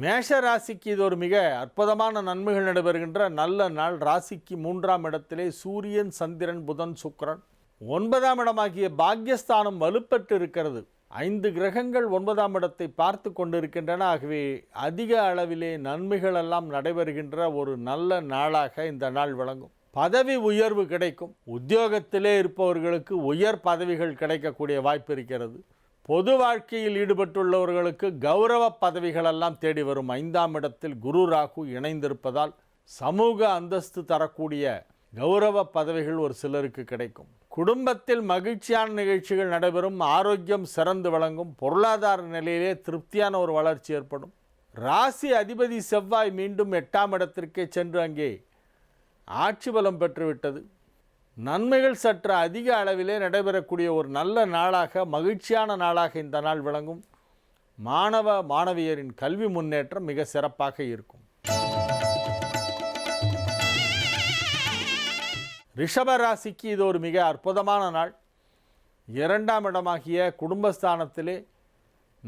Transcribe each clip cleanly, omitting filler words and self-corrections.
மேஷ ராசிக்கு இது ஒரு மிக அற்புதமான நன்மைகள் நடைபெறுகின்ற நல்ல நாள். ராசிக்கு 3ஆம் இடத்திலே சூரியன், சந்திரன், புதன், சுக்கிரன். 9ஆம் இடமாகிய பாக்யஸ்தானம் வலுப்பெற்று இருக்கிறது. 5 கிரகங்கள் 9ஆம் இடத்தை பார்த்து கொண்டிருக்கின்றன. ஆகவே அதிக அளவிலே நன்மைகள் எல்லாம் நடைபெறுகின்ற ஒரு நல்ல நாளாக இந்த நாள் விளங்கும். பதவி உயர்வு கிடைக்கும். உத்தியோகத்திலே இருப்பவர்களுக்கு உயர் பதவிகள் கிடைக்கக்கூடிய வாய்ப்பு இருக்கிறது. பொது வாழ்க்கையில் ஈடுபட்டுள்ளவர்களுக்கு கௌரவ பதவிகளெல்லாம் தேடி வரும். 5ஆம் இடத்தில் குரு ராகு இணைந்திருப்பதால் சமூக அந்தஸ்து தரக்கூடிய கௌரவ பதவிகள் ஒரு சிலருக்கு கிடைக்கும். குடும்பத்தில் மகிழ்ச்சியான நிகழ்ச்சிகள் நடைபெறும். ஆரோக்கியம் சிறந்து விளங்கும். பொருளாதார நிலையிலே திருப்தியான ஒரு வளர்ச்சி ஏற்படும். ராசி அதிபதி செவ்வாய் மீண்டும் 8ஆம் இடத்திற்கே சென்று அங்கே ஆட்சி பலம் பெற்றுவிட்டது. நன்மைகள் சற்று அதிக அளவிலே நடைபெறக்கூடிய ஒரு நல்ல நாளாக, மகிழ்ச்சியான நாளாக இந்த நாள் விளங்கும். மாணவ மாணவியரின் கல்வி முன்னேற்றம் மிக சிறப்பாக இருக்கும். ரிஷப ராசிக்கு இது ஒரு மிக அற்புதமான நாள். 2ஆம் இடமாகிய குடும்பஸ்தானத்திலே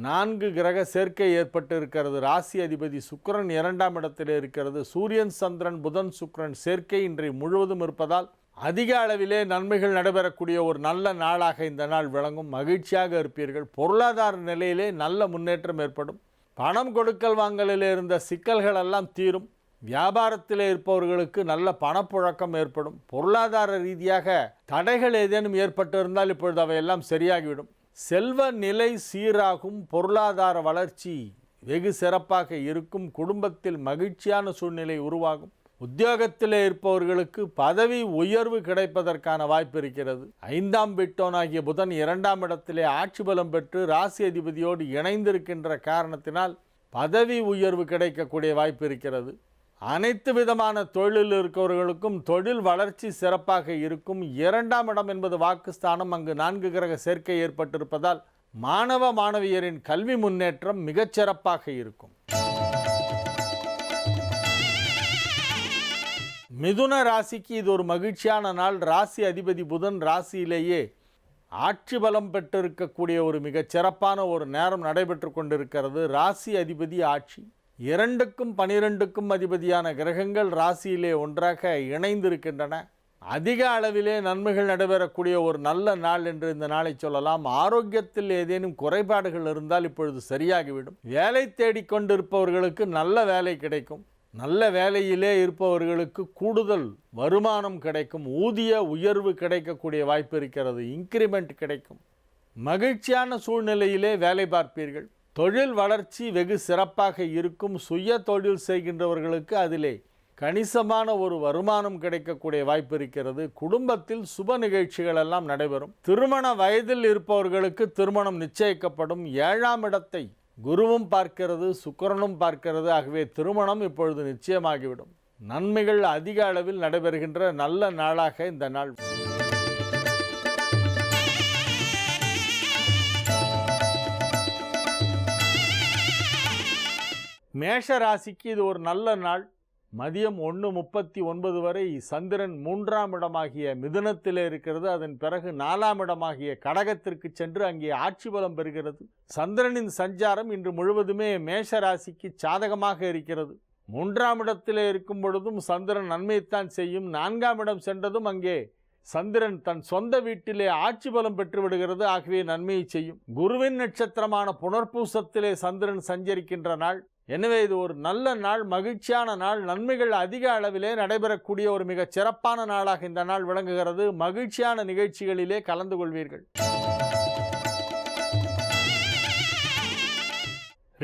4 கிரக சேர்க்கை ஏற்பட்டு இருக்கிறது. ராசி அதிபதி சுக்கிரன் 2ஆம் இடத்திலே இருக்கிறது. சூரியன், சந்திரன், புதன், சுக்கிரன் சேர்க்கை இன்றைய முழுவதும் இருப்பதால் அதிக அளவிலே நன்மைகள் நடைபெறக்கூடிய ஒரு நல்ல நாளாக இந்த நாள் விளங்கும். மகிழ்ச்சியாக இருப்பீர்கள். பொருளாதார நிலையிலே நல்ல முன்னேற்றம் ஏற்படும். பணம் கொடுக்கல் வாங்கலில் இருந்த சிக்கல்கள் எல்லாம் தீரும். வியாபாரத்திலே இருப்பவர்களுக்கு நல்ல பணப்புழக்கம் ஏற்படும். பொருளாதார ரீதியாக தடைகள் ஏதேனும் ஏற்பட்டிருந்தால் இப்பொழுது அவையெல்லாம் சரியாகிவிடும். செல்வ நிலை சீராகும். பொருளாதார வளர்ச்சி வெகு சிறப்பாக இருக்கும். குடும்பத்தில் மகிழ்ச்சியான சூழ்நிலை உருவாகும். உத்தியோகத்திலே இருப்பவர்களுக்கு பதவி உயர்வு கிடைப்பதற்கான வாய்ப்பு இருக்கிறது. 5ஆம் வீட்டோனாகிய புதன் 2ஆம் இடத்திலே ஆட்சி பலம் பெற்று ராசி அதிபதியோடு இணைந்திருக்கின்ற காரணத்தினால் பதவி உயர்வு கிடைக்கக்கூடிய வாய்ப்பு இருக்கிறது. அனைத்து விதமான தொழிலில் இருக்கிறவர்களுக்கும் தொழில் வளர்ச்சி சிறப்பாக இருக்கும். 2ஆம் இடம் என்பது வாக்குஸ்தானம். அங்கு 4 கிரக சேர்க்கை ஏற்பட்டிருப்பதால் மாணவ மாணவியரின் கல்வி முன்னேற்றம் மிகச்சிறப்பாக இருக்கும். மிதுன ராசிக்கு இது ஒரு மகிழ்ச்சியான நாள். ராசி அதிபதி புதன் ராசியிலேயே ஆட்சி பலம் பெற்றிருக்கக்கூடிய ஒரு மிகச் சிறப்பான ஒரு நேரம் நடைபெற்று கொண்டிருக்கிறது. ராசி அதிபதி ஆட்சி. 2க்கும் 12க்கும் அதிபதியான கிரகங்கள் ராசியிலே ஒன்றாக இணைந்திருக்கின்றன. அதிக அளவிலே நன்மைகள் நடைபெறக்கூடிய ஒரு நல்ல நாள் என்று இந்த நாளை சொல்லலாம். ஆரோக்கியத்தில் ஏதேனும் குறைபாடுகள் இருந்தால் இப்பொழுது சரியாகிவிடும். வேலை தேடிக்கொண்டிருப்பவர்களுக்கு நல்ல வேலை கிடைக்கும். நல்ல வேலையிலே இருப்பவர்களுக்கு கூடுதல் வருமானம் கிடைக்கும். ஊதிய உயர்வு கிடைக்கக்கூடிய வாய்ப்பு இருக்கிறது. இன்க்ரிமெண்ட் கிடைக்கும். மகிழ்ச்சியான சூழ்நிலையிலே வேலை பார்ப்பீர்கள். தொழில் வளர்ச்சி வெகு சிறப்பாக இருக்கும். சுய தொழில் செய்கின்றவர்களுக்கு அதிலே கணிசமான ஒரு வருமானம் கிடைக்கக்கூடிய வாய்ப்பு இருக்கிறது. குடும்பத்தில் சுப நிகழ்ச்சிகள் எல்லாம் நடைபெறும். திருமண வயதில் இருப்பவர்களுக்கு திருமணம் நிச்சயிக்கப்படும். 7ஆம் இடத்தை குருவும் பார்க்கிறது, சுக்கிரனும் பார்க்கிறது. ஆகவே திருமணம் இப்பொழுது நிச்சயமாகிவிடும். நன்மைகள் அதிக அளவில் நடைபெறுகின்ற நல்ல நாளாக இந்த நாள். மேஷ ராசிக்கு இது ஒரு நல்ல நாள். மதியம் 1:39 வரை சந்திரன் 3ஆம் இடமாகிய மிதுனத்திலே இருக்கிறது. அதன் பிறகு 4ஆம் இடமாகிய கடகத்திற்கு சென்று அங்கே ஆட்சி பலம் பெறுகிறது. சந்திரனின் சஞ்சாரம் இன்று முழுவதுமே மேஷ ராசிக்கு சாதகமாக இருக்கிறது. 3ஆம் இடத்திலே இருக்கும் பொழுதும் சந்திரன் நன்மையைத்தான் செய்யும். 4ஆம் இடம் சென்றதும் அங்கே சந்திரன் தன் சொந்த வீட்டிலே ஆட்சி பலம் பெற்று விடுகிறது. ஆகவே நன்மையை செய்யும். குருவின் நட்சத்திரமான புனர்பூசத்திலே சந்திரன் சஞ்சரிக்கின்ற நாள். எனவே இது ஒரு நல்ல நாள், மகிழ்ச்சியான நாள். நன்மைகள் அதிக அளவிலே நடைபெறக்கூடிய ஒரு மிகச் சிறப்பான நாளாக இந்த நாள் விளங்குகிறது. மகிழ்ச்சியான நிகழ்ச்சிகளிலே கலந்து கொள்வீர்கள்.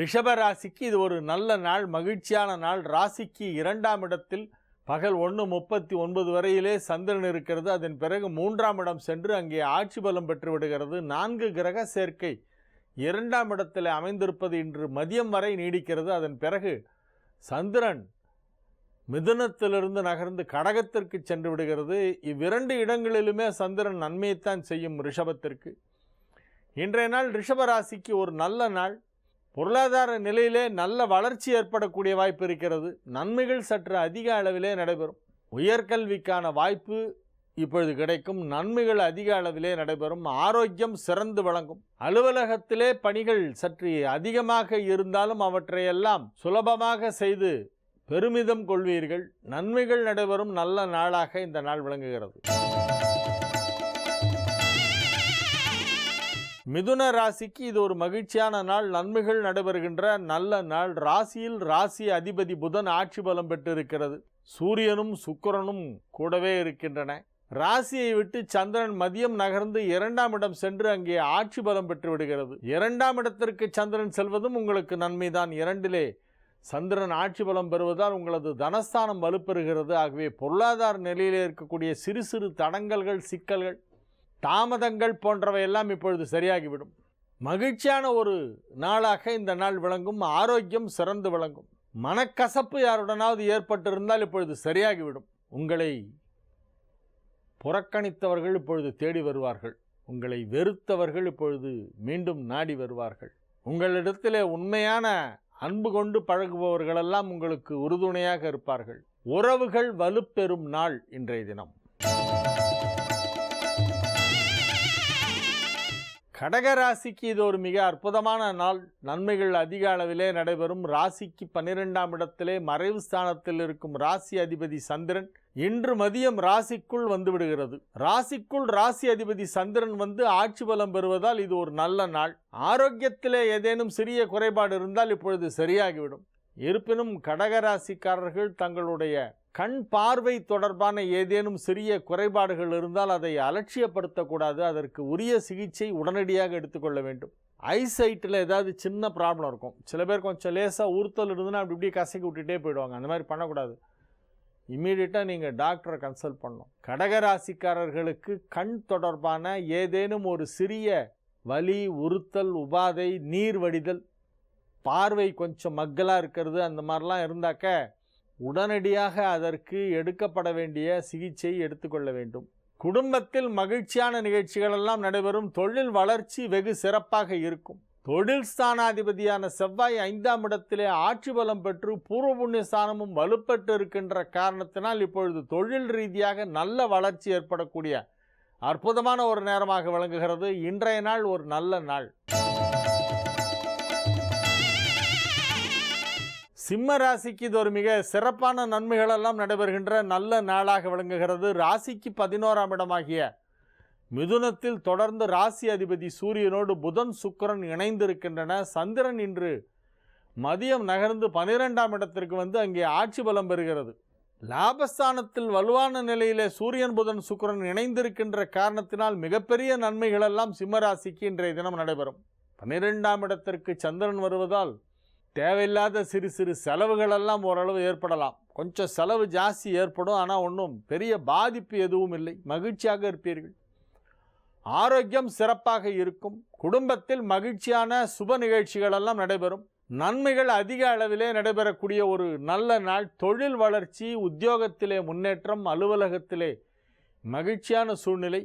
ரிஷப ராசிக்கு இது ஒரு நல்ல நாள், மகிழ்ச்சியான நாள். ராசிக்கு 2ஆம் இடத்தில் பகல் 1:39 வரையிலே சந்திரன் இருக்கிறது. அதன் பிறகு 3ஆம் இடம் சென்று அங்கே ஆட்சி பலம் பெற்று விடுகிறது. 4 கிரக சேர்க்கை 2ஆம் இடத்தில் அமைந்திருப்பது இன்று மதியம் வரை நீடிக்கிறது. அதன் பிறகு சந்திரன் மிதுனத்திலிருந்து நகர்ந்து கடகத்திற்கு சென்று விடுகிறது. இவ்விரண்டு இடங்களிலுமே சந்திரன் நன்மையைத்தான் செய்யும் ரிஷபத்திற்கு. இன்றைய நாள் ரிஷபராசிக்கு ஒரு நல்ல நாள். பொருளாதார நிலையிலே நல்ல வளர்ச்சி ஏற்படக்கூடிய வாய்ப்பு இருக்கிறது. நன்மைகள் சற்று அதிக அளவிலே நடைபெறும். உயர்கல்விக்கான வாய்ப்பு இப்பொழுது கிடைக்கும். நன்மைகள் அதிக அளவிலே நடைபெறும். ஆரோக்கியம் சிறந்து விளங்கும். அலுவலகத்திலே பணிகள் சற்று அதிகமாக இருந்தாலும் அவற்றையெல்லாம் சுலபமாக செய்து பெருமிதம் கொள்வீர்கள். நன்மைகள் நடைபெறும் நல்ல நாளாக இந்த நாள் விளங்குகிறது. மிதுன ராசிக்கு இது ஒரு மகிழ்ச்சியான நாள். நன்மைகள் நடைபெறுகின்ற நல்ல நாள். ராசியில் ராசி அதிபதி புதன் ஆட்சி பலம் பெற்றிருக்கிறது. சூரியனும் சுக்கிரனும் கூடவே இருக்கின்றன. ராசியை விட்டு சந்திரன் மதியம் நகர்ந்து 2ஆம் இடம் சென்று அங்கே ஆட்சி பலம் பெற்று விடுகிறது. 2ஆம் இடத்திற்கு சந்திரன் செல்வதும் உங்களுக்கு நன்மைதான். 2லே சந்திரன் ஆட்சி பலம் பெறுவதால் உங்களது தனஸ்தானம் வலுப்பெறுகிறது. ஆகவே பொருளாதார நிலையிலே இருக்கக்கூடிய சிறு சிறு தடங்கல்கள், சிக்கல்கள், தாமதங்கள் போன்றவையெல்லாம் இப்பொழுது சரியாகிவிடும். மகிழ்ச்சியான ஒரு நாளாக இந்த நாள் விளங்கும். ஆரோக்கியம் சிறந்து விளங்கும். மனக்கசப்பு யாருடனாவது ஏற்பட்டிருந்தால் இப்பொழுது சரியாகிவிடும். உங்களை புறக்கணித்தவர்கள் இப்பொழுது தேடி வருவார்கள். உங்களை வெறுத்தவர்கள் இப்பொழுது மீண்டும் நாடி வருவார்கள். உங்களிடத்திலே உண்மையான அன்பு கொண்டு பழகுபவர்களெல்லாம் உங்களுக்கு உறுதுணையாக இருப்பார்கள். உறவுகள் வலுப்பெறும் நாள் இன்றைய தினம். கடகராசிக்கு இது ஒரு மிக அற்புதமான நாள். நன்மைகள் அதிக அளவிலே நடைபெறும். ராசிக்கு 12ஆம் இடத்திலே மறைவு ஸ்தானத்தில் இருக்கும் ராசி அதிபதி சந்திரன் இன்று மதியம் ராசிக்குள் வந்து விடுகிறது. ராசிக்குள் ராசி அதிபதி சந்திரன் வந்து ஆட்சி பலம் பெறுவதால் இது ஒரு நல்ல நாள். ஆரோக்கியத்திலே ஏதேனும் சிறிய குறைபாடு இருந்தால் இப்பொழுது சரியாகிவிடும். இருப்பினும் கடகராசிக்காரர்கள் தங்களுடைய கண் பார்வை தொடர்பான ஏதேனும் சிறிய குறைபாடுகள் இருந்தால் அதை அலட்சியப்படுத்தக்கூடாது. அதற்கு உரிய சிகிச்சை உடனடியாக எடுத்துக்கொள்ள வேண்டும். ஐசைட்டில் ஏதாவது சின்ன ப்ராப்ளம் இருக்கும். சில பேர் கொஞ்சம் லேசாக உறுத்தல் இருந்துன்னா அப்படி இப்படி கசக்கி விட்டுட்டே போயிடுவாங்க. அந்த மாதிரி பண்ணக்கூடாது. இம்மீடியட்டாக நீங்கள் டாக்டரை கன்சல்ட் பண்ணணும். கடகராசிக்காரர்களுக்கு கண் தொடர்பான ஏதேனும் ஒரு சிறிய வலி, உறுத்தல், உபாதை, நீர் வடிதல், பார்வை கொஞ்சம் மக்கலாக இருக்கிறது, அந்த மாதிரிலாம் இருந்தாக்க உடனடியாக அதற்கு எடுக்கப்பட வேண்டிய சிகிச்சை எடுத்துக்கொள்ள வேண்டும். குடும்பத்தில் மகிழ்ச்சியான நிகழ்ச்சிகள் எல்லாம் நடைபெறும். தொழில் வளர்ச்சி வெகு சிறப்பாக இருக்கும். தொழில் ஸ்தானாதிபதியான செவ்வாய் 5ஆம் இடத்திலே ஆட்சி பலம் பெற்று பூர்வ புண்ணிய ஸ்தானமும் வலுப்பெற்று இருக்கின்ற காரணத்தினால் இப்பொழுது தொழில் ரீதியாக நல்ல வளர்ச்சி ஏற்படக்கூடிய அற்புதமான ஒரு நேரமாக விளங்குகிறது. இன்றைய நாள் ஒரு நல்ல நாள். சிம்ம ராசிக்கு இது ஒரு மிக சிறப்பான நன்மைகளெல்லாம் நடைபெறுகின்ற நல்ல நாளாக விளங்குகிறது. ராசிக்கு 11ஆம் இடமாகிய மிதுனத்தில் தொடர்ந்து ராசி அதிபதி சூரியனோடு புதன் சுக்கிரன் இணைந்திருக்கின்றன. சந்திரன் இன்று மதியம் நகர்ந்து 12ஆம் இடத்திற்கு வந்து அங்கே ஆட்சி பலம் பெறுகிறது. லாபஸ்தானத்தில் வலுவான நிலையிலே சூரியன் புதன் சுக்கிரன் இணைந்திருக்கின்ற காரணத்தினால் மிகப்பெரிய நன்மைகளெல்லாம் சிம்மராசிக்கு இன்றைய தினம் நடைபெறும். 12ஆம் இடத்திற்கு சந்திரன் வருவதால் தேவையில்லாத சிறு சிறு செலவுகளெல்லாம் ஓரளவு ஏற்படலாம். கொஞ்சம் செலவு ஜாஸ்தி ஏற்படும். ஆனால் ஒன்றும் பெரிய பாதிப்பு எதுவும் இல்லை. மகிழ்ச்சியாக இருப்பீர்கள். ஆரோக்கியம் சிறப்பாக இருக்கும். குடும்பத்தில் மகிழ்ச்சியான சுப நிகழ்ச்சிகளெல்லாம் நடைபெறும். நன்மைகள் அதிக அளவிலே நடைபெறக்கூடிய ஒரு நல்ல நாள். தொழில் வளர்ச்சி, உத்தியோகத்திலே முன்னேற்றம், அலுவலகத்திலே மகிழ்ச்சியான சூழ்நிலை,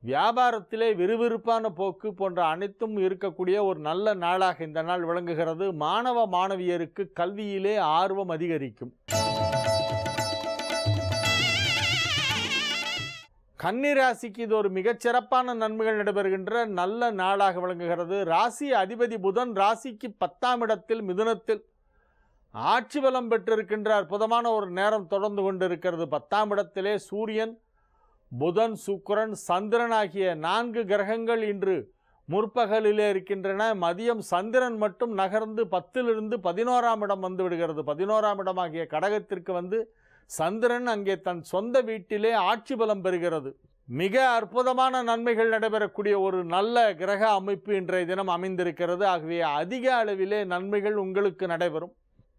வியாபாரத்திலே விறுவிறுப்பான போக்கு போன்ற அனைத்தும் இருக்கக்கூடிய ஒரு நல்ல நாளாக இந்த நாள் விளங்குகிறது. மாணவ மாணவியருக்கு கல்வியிலே ஆர்வம் அதிகரிக்கும். கன்னிராசிக்கு இது ஒரு மிகச்சிறப்பான நன்மைகள் நடைபெறுகின்ற நல்ல நாளாக விளங்குகிறது. ராசி அதிபதி புதன் ராசிக்கு 10ஆம் இடத்தில் மிதுனத்தில் ஆட்சி பலம் பெற்றிருக்கின்ற அற்புதமான ஒரு நேரம் தொடர்ந்து கொண்டிருக்கிறது. 10ஆம் இடத்திலே சூரியன், புதன், சுக்கிரன், சந்திரன் ஆகிய 4 கிரகங்கள் இன்று முற்பகலிலே இருக்கின்றன. மதியம் சந்திரன் மட்டும் நகர்ந்து 10லிருந்து 11ஆம் இடம் வந்து விடுகிறது. 11ஆம் இடமாகிய கடகத்திற்கு வந்து சந்திரன் அங்கே தன் சொந்த வீட்டிலே ஆட்சி பலம் பெறுகிறது. மிக அற்புதமான நன்மைகள் நடைபெறக்கூடிய ஒரு நல்ல கிரக அமைப்பு இன்றைய தினம் அமைந்திருக்கிறது. ஆகவே அதிக அளவிலே நன்மைகள் உங்களுக்கு நடைபெறும்.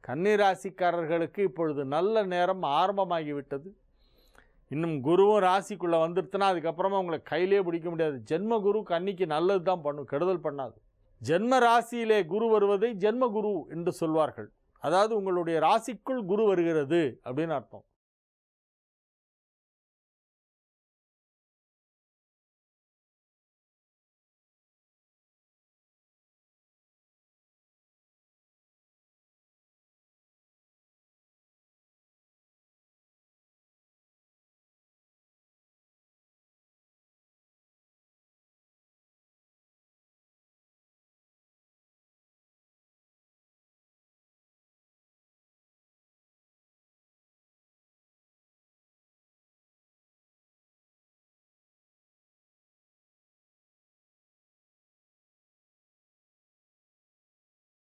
கன்னிராசிக்காரர்களுக்கு இப்பொழுது நல்ல நேரம் ஆரம்பமாகிவிட்டது. இன்னும் குருவும் ராசிக்குள்ளே வந்துடுத்துனா அதுக்கப்புறமா உங்களை கையிலே பிடிக்க முடியாது. ஜென்ம குரு கன்னிக்கு நல்லது தான் பண்ணும், கெடுதல் பண்ணாது. ஜென்ம ராசியிலே குரு வருவதை ஜென்ம குரு என்று சொல்வார்கள். அதாவது உங்களுடைய ராசிக்குள் குரு வருகிறது அப்படின்னு அர்த்தம்.